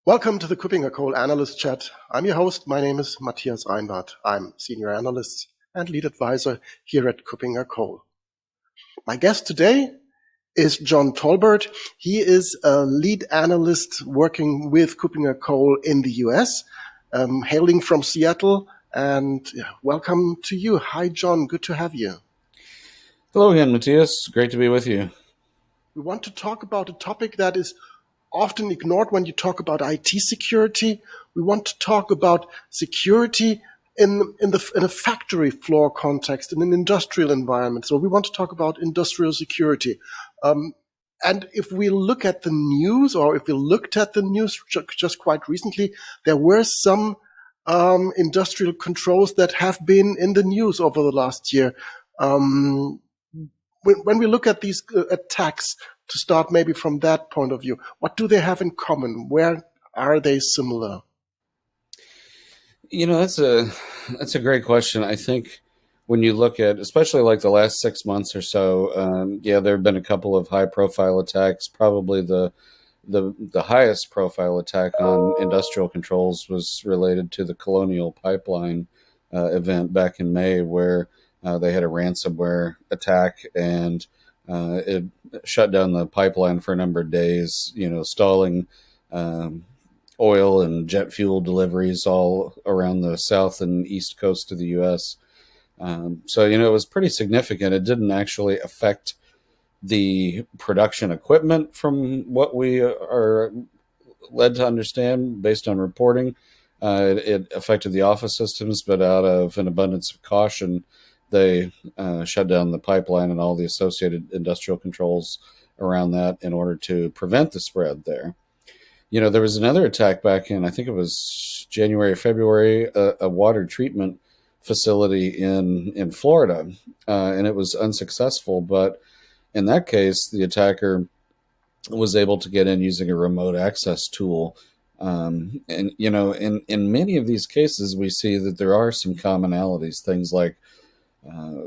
Welcome to the KuppingerCole Analyst Chat. I'm your host. My name is Matthias. I'm Senior Analyst and Lead Advisor here at KuppingerCole. My guest today is John Tolbert. He is a lead analyst working with KuppingerCole in the US, hailing from Seattle. And welcome to you. Hi, John. Good to have you. Hello again, Matthias. Great to be with you. We want to talk about a topic that is often ignored when you talk about IT security. We want to talk about security in a factory floor context, in an industrial environment. So we want to talk about industrial security. And if we look at the news, or if we looked at the news just quite recently, there were some industrial controls that have been in the news over the last year. When we look at these attacks, to start maybe from that point of view, what do they have in common? Where are they similar? You know, that's a great question. I think when you look at, especially like the last 6 months or so, there have been a couple of high-profile attacks. Probably the highest profile attack on industrial controls was related to the Colonial Pipeline event back in May, where they had a ransomware attack and it shut down the pipeline for a number of days, stalling oil and jet fuel deliveries all around the south and east coast of the U.S. So it was pretty significant. It didn't actually affect the production equipment from what we are led to understand based on reporting. It affected the office systems, but out of an abundance of caution, they shut down the pipeline and all the associated industrial controls around that in order to prevent the spread there. There was another attack back in, I think it was January, February, a water treatment facility in Florida, and it was unsuccessful. But in that case, the attacker was able to get in using a remote access tool. And, in many of these cases, we see that there are some commonalities, things like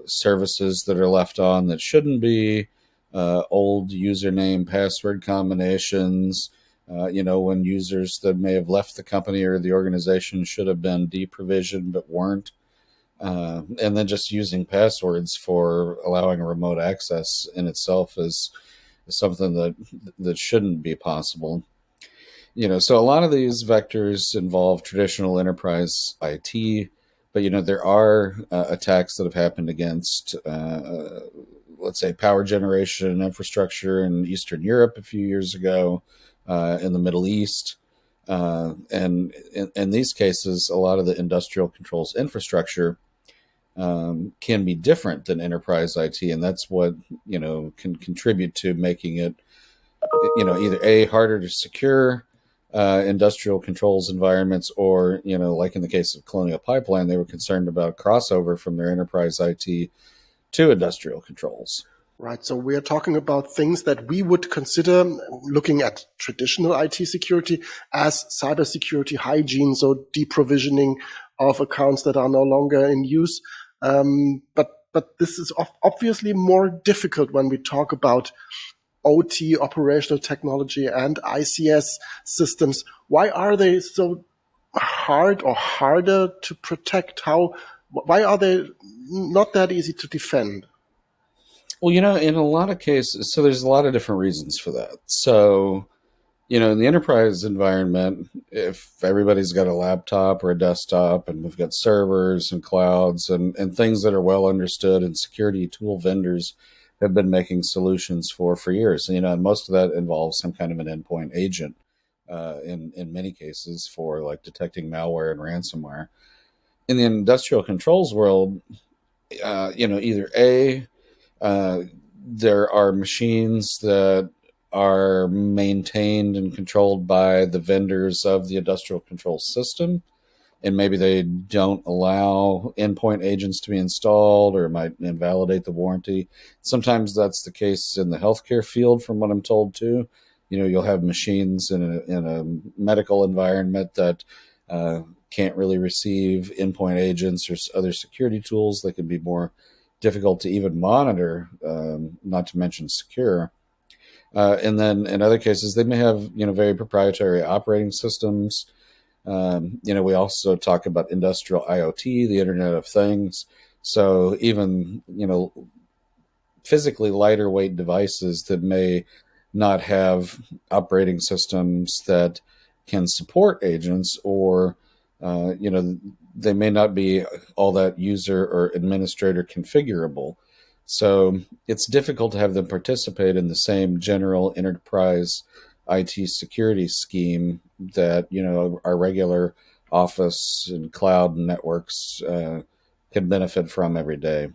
services that are left on that shouldn't be, old username, password combinations, when users that may have left the company or the organization should have been deprovisioned but weren't, and then just using passwords for allowing remote access in itself is something that shouldn't be possible. So a lot of these vectors involve traditional enterprise IT, but there are attacks that have happened against, let's say, power generation infrastructure in Eastern Europe a few years ago, in the Middle East, and in these cases, a lot of the industrial controls infrastructure can be different than enterprise IT, and that's what can contribute to making it, either A, harder to secure industrial controls environments, or, like in the case of Colonial Pipeline, they were concerned about crossover from their enterprise IT to industrial controls. Right. So we are talking about things that we would consider, looking at traditional IT security, as cybersecurity hygiene, so deprovisioning of accounts that are no longer in use. But this is obviously more difficult when we talk about OT, operational technology, and ICS systems. Why are they so hard or harder to protect? Why are they not that easy to defend? Well, in a lot of cases, so there's a lot of different reasons for that. So, in the enterprise environment, if everybody's got a laptop or a desktop and we've got servers and clouds and things that are well understood, and security tool vendors have been making solutions for years. And most of that involves some kind of an endpoint agent, in many cases, for like detecting malware and ransomware. In the industrial controls world, either A, there are machines that are maintained and controlled by the vendors of the industrial control system, and maybe they don't allow endpoint agents to be installed, or might invalidate the warranty. Sometimes that's the case in the healthcare field, from what I'm told too. You'll have machines in a medical environment that can't really receive endpoint agents or other security tools that can be more difficult to even monitor, not to mention secure. And then in other cases, they may have, very proprietary operating systems. We also talk about industrial IoT, the Internet of Things. So even, physically lighter weight devices that may not have operating systems that can support agents, or they may not be all that user or administrator configurable. So it's difficult to have them participate in the same general enterprise IT security scheme that our regular office and cloud networks can benefit from every day.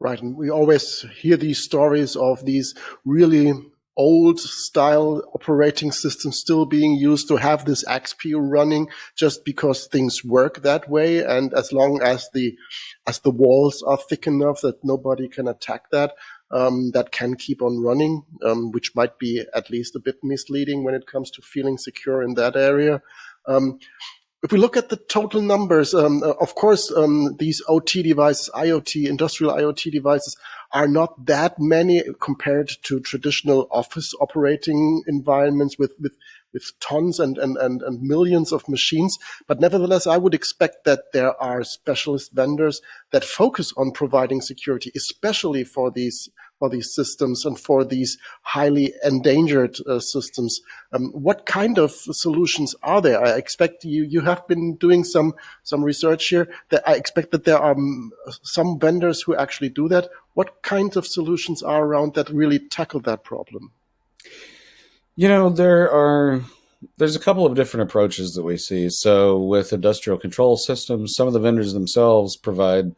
Right. And we always hear these stories of these really old style operating systems still being used to have this XP running just because things work that way. And as long as the walls are thick enough that nobody can attack that, that can keep on running, which might be at least a bit misleading when it comes to feeling secure in that area. If we look at the total numbers, of course, these OT devices, IoT, industrial IoT devices are not that many compared to traditional office operating environments with tons and millions of machines. But nevertheless, I would expect that there are specialist vendors that focus on providing security, especially for these systems and for these highly endangered systems. What kind of solutions are there? I expect you have been doing some research here. That I expect that there are some vendors who actually do that. What kinds of solutions are around that really tackle that problem? There's a couple of different approaches that we see. So with industrial control systems, some of the vendors themselves provide,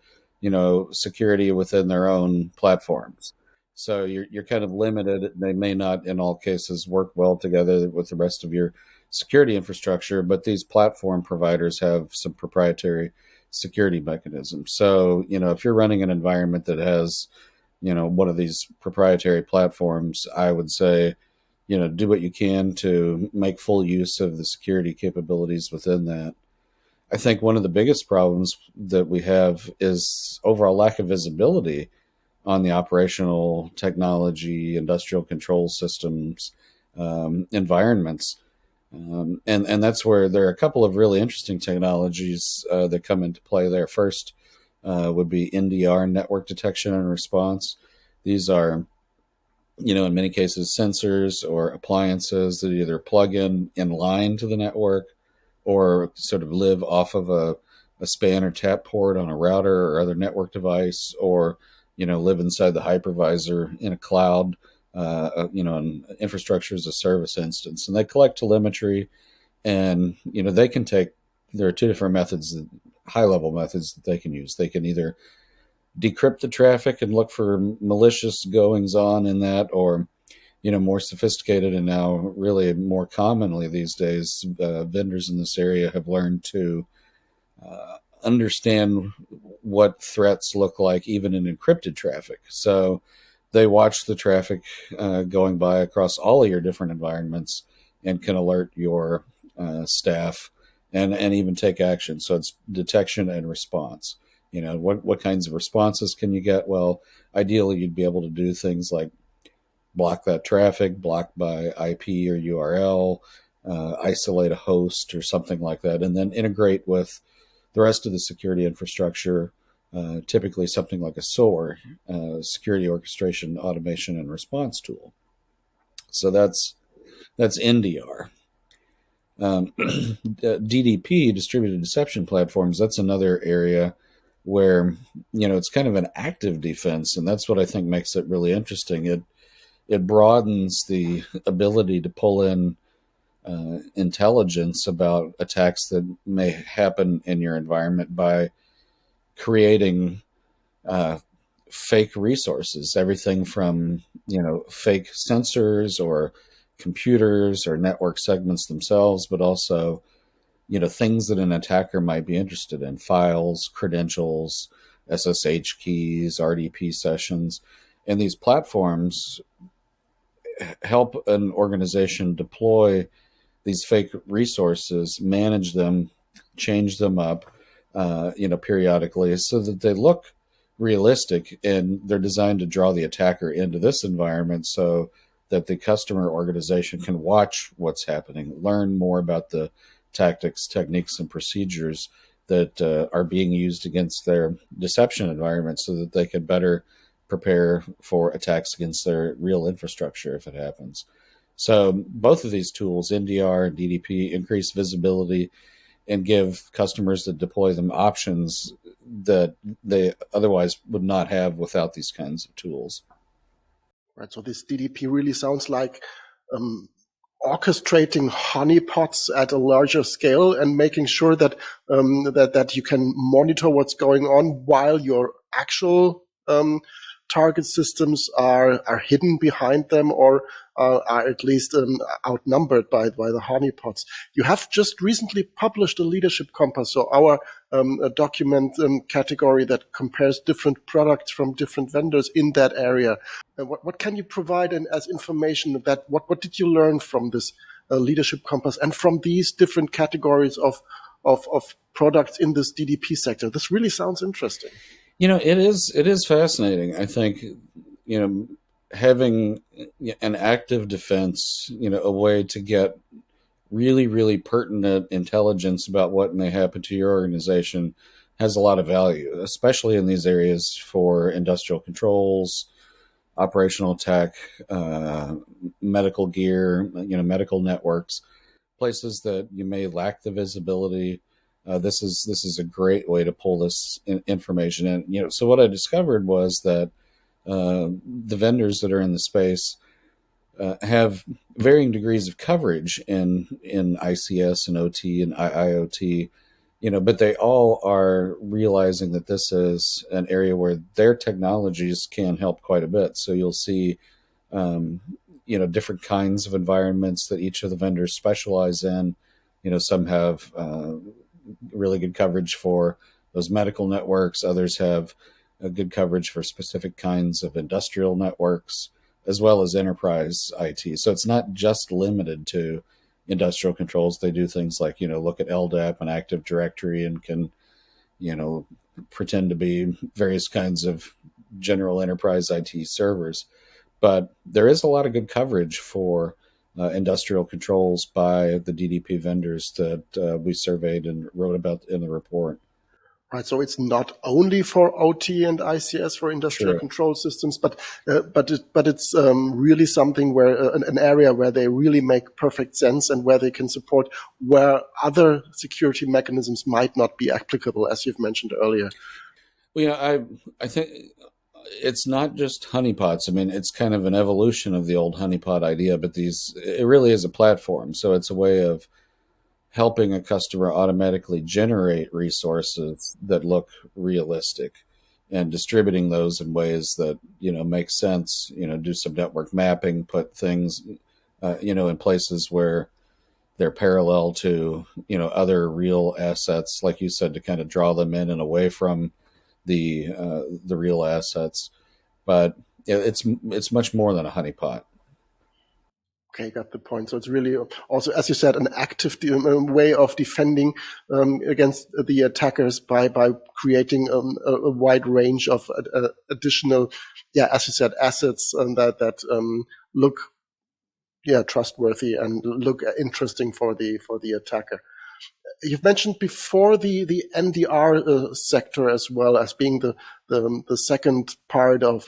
security within their own platforms. So you're kind of limited. They may not, in all cases, work well together with the rest of your security infrastructure, but these platform providers have some proprietary security mechanisms. So, if you're running an environment that has, one of these proprietary platforms, I would say, do what you can to make full use of the security capabilities within that. I think one of the biggest problems that we have is overall lack of visibility on the operational technology, industrial control systems, environments. And that's where there are a couple of really interesting technologies that come into play there. First would be NDR, network detection and response. These are, in many cases, sensors or appliances that either plug in line to the network or sort of live off of a span or tap port on a router or other network device, or live inside the hypervisor in a cloud, an infrastructure as a service instance. And they collect telemetry, and they can take. There are two different methods, high-level methods that they can use. They can either decrypt the traffic and look for malicious goings on in that, or more sophisticated and now really more commonly these days, vendors in this area have learned to understand what threats look like even in encrypted traffic. So they watch the traffic going by across all of your different environments and can alert your staff and even take action. So it's detection and response. What kinds of responses can you get? Well, ideally, you'd be able to do things like block that traffic, block by IP or URL, isolate a host or something like that, and then integrate with the rest of the security infrastructure, typically something like a SOAR, security orchestration, automation, and response tool. So that's NDR. DDP, distributed deception platforms, that's another area where it's kind of an active defense, and that's what I think makes it really interesting. It broadens the ability to pull in intelligence about attacks that may happen in your environment by creating fake resources, everything from fake sensors or computers or network segments themselves, but also things that an attacker might be interested in: files, credentials, SSH keys, RDP sessions. And these platforms help an organization deploy these fake resources, manage them, change them up, periodically, so that they look realistic, and they're designed to draw the attacker into this environment. So that the customer organization can watch what's happening, learn more about the tactics, techniques, and procedures that are being used against their deception environment so that they can better prepare for attacks against their real infrastructure if it happens. So both of these tools, NDR and DDP, increase visibility and give customers that deploy them options that they otherwise would not have without these kinds of tools. Right. So this DDP really sounds like orchestrating honeypots at a larger scale and making sure that that you can monitor what's going on while your actual target systems are hidden behind them, or are at least outnumbered by the honeypots. You have just recently published a leadership compass, so our a document category that compares different products from different vendors in that area. What can you provide as information that what did you learn from this leadership compass and from these different categories of products in this DDP sector? This really sounds interesting. It is fascinating. I think, having an active defense, a way to get really, really pertinent intelligence about what may happen to your organization has a lot of value, especially in these areas for industrial controls, operational tech, medical gear, medical networks, places that you may lack the visibility. This is a great way to pull this information in. So what I discovered was that the vendors that are in the space have varying degrees of coverage in ICS and OT and IIoT, but they all are realizing that this is an area where their technologies can help quite a bit. So you'll see, different kinds of environments that each of the vendors specialize in. Some have really good coverage for those medical networks. Others have a good coverage for specific kinds of industrial networks, as well as enterprise IT. So it's not just limited to industrial controls. They do things like, look at LDAP and Active Directory and can, pretend to be various kinds of general enterprise IT servers. But there is a lot of good coverage for industrial controls by the DDP vendors that we surveyed and wrote about in the report. Right, so it's not only for OT and ICS for industrial Sure. control systems, but it's really something where an area where they really make perfect sense and where they can support where other security mechanisms might not be applicable, as you've mentioned earlier. Well, I think it's not just honeypots. I mean, it's kind of an evolution of the old honeypot idea, but it really is a platform. So it's a way of helping a customer automatically generate resources that look realistic and distributing those in ways that, make sense, do some network mapping, put things, in places where they're parallel to, other real assets, like you said, to kind of draw them in and away from the real assets. But it's much more than a honeypot. Okay, got the point. So it's really also, as you said, an active way of defending against the attackers by creating a wide range of additional, as you said, assets that look trustworthy and look interesting for the attacker. You've mentioned before the NDR sector as well as being the second part of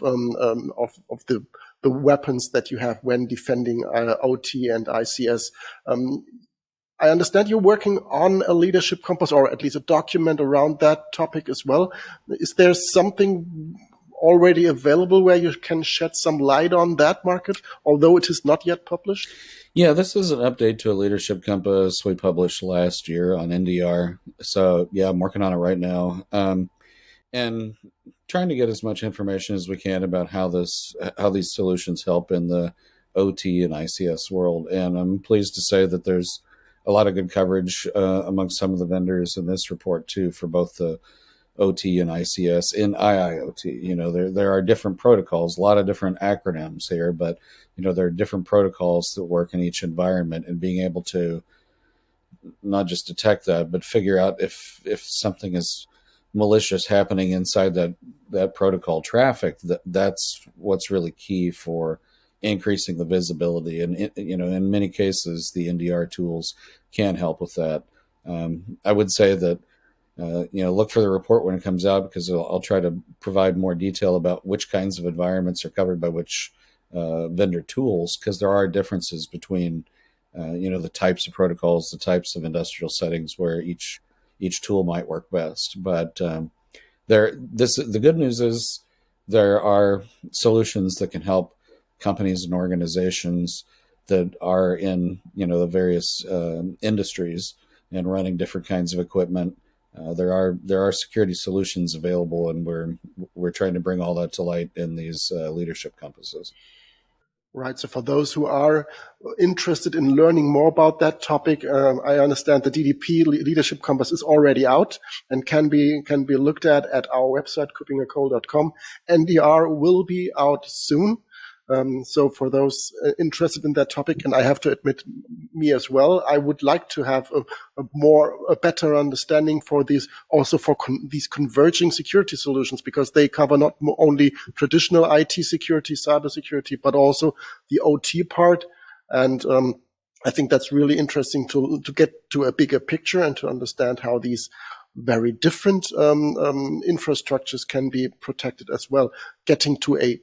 the weapons that you have when defending OT and ICS. I understand you're working on a leadership compass, or at least a document around that topic as well. Is there something already available where you can shed some light on that market, although it is not yet published? Yeah, this is an update to a leadership compass we published last year on NDR. So yeah, I'm working on it right now, and trying to get as much information as we can about how these solutions help in the OT and ICS world. And I'm pleased to say that there's a lot of good coverage among some of the vendors in this report too, for both the OT and ICS in IIoT. There are different protocols, a lot of different acronyms here, but there are different protocols that work in each environment, and being able to not just detect that, but figure out if something is malicious happening inside that protocol traffic, that's what's really key for increasing the visibility. And in many cases, the NDR tools can help with that. I would say that look for the report when it comes out, because I'll try to provide more detail about which kinds of environments are covered by which vendor tools, because there are differences between the types of protocols, the types of industrial settings where each tool might work best. But the good news is there are solutions that can help companies and organizations that are in the various industries and running different kinds of equipment. There are security solutions available, and we're trying to bring all that to light in these leadership compasses. Right. So for those who are interested in learning more about that topic, I understand the DDP Leadership Compass is already out and can be looked at our website, KuppingerCole.com. NDR will be out soon. So for those interested in that topic, and I have to admit, me as well, I would like to have a better understanding for these, also for these converging security solutions, because they cover not only traditional IT security, cybersecurity, but also the OT part. And I think that's really interesting to get to a bigger picture and to understand how these very different infrastructures can be protected as well, getting to a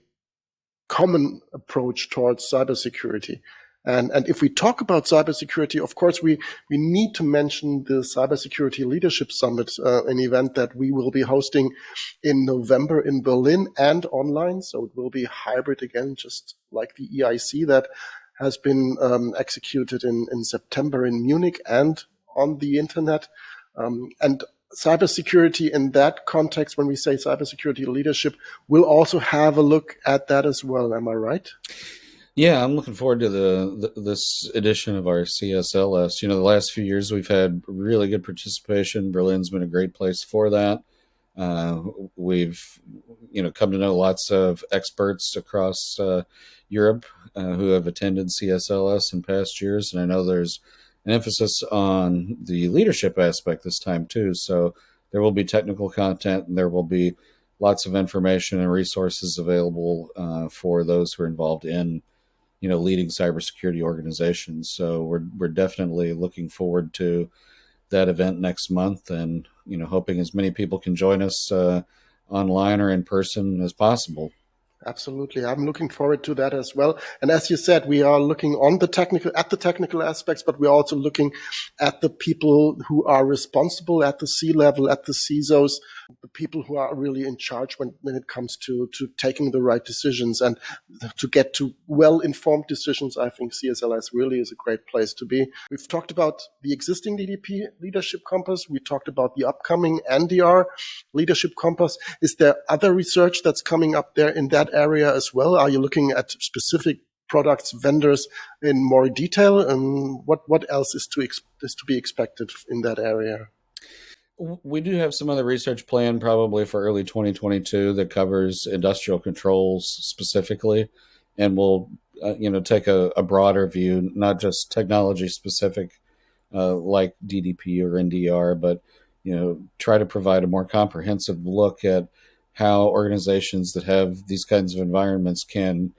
common approach towards cybersecurity. And if we talk about cybersecurity, of course, we need to mention the Cybersecurity Leadership Summit, an event that we will be hosting in November in Berlin and online. So it will be hybrid again, just like the EIC that has been executed in September in Munich and on the internet. And cybersecurity in that context, when we say cybersecurity leadership, we'll also have a look at that as well. Am I right? Yeah, I'm looking forward to this edition of our CSLS. The last few years we've had really good participation. Berlin's been a great place for that. We've come to know lots of experts across Europe who have attended CSLS in past years, and I know there's an emphasis on the leadership aspect this time too. So there will be technical content, and there will be lots of information and resources available for those who are involved in leading cybersecurity organizations. So we're definitely looking forward to that event next month, and hoping as many people can join us online or in person as possible. Absolutely. I'm looking forward to that as well. And as you said, we are looking at the technical aspects, but we're also looking at the people who are responsible at the C-level, at the CISOs, the people who are really in charge when it comes to taking the right decisions and to get to well-informed decisions. I think CSLS really is a great place to be. We've talked about the existing DDP Leadership Compass. We talked about the upcoming NDR Leadership Compass. Is there other research that's coming up there in that area as well? Are you looking at specific products, vendors in more detail? And what else is to be expected in that area? We do have some other research planned probably for early 2022 that covers industrial controls specifically, and we'll take a broader view, not just technology specific like DDP or NDR, but try to provide a more comprehensive look at how organizations that have these kinds of environments can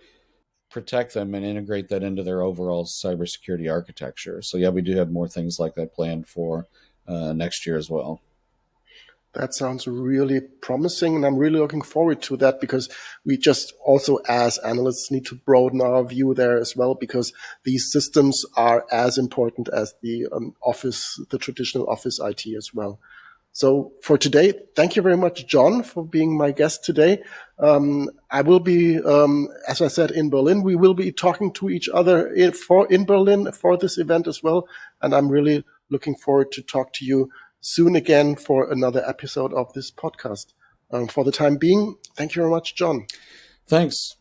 protect them and integrate that into their overall cybersecurity architecture. So yeah, we do have more things like that planned for next year as well. That sounds really promising, and I'm really looking forward to that, because we just also as analysts need to broaden our view there as well, because these systems are as important as the traditional office IT as well. So for today, thank you very much, John, for being my guest today. I will be, as I said, in Berlin. We will be talking to each other in Berlin for this event as well, and I'm really looking forward to talk to you soon again for another episode of this podcast. For the time being, thank you very much, John. Thanks.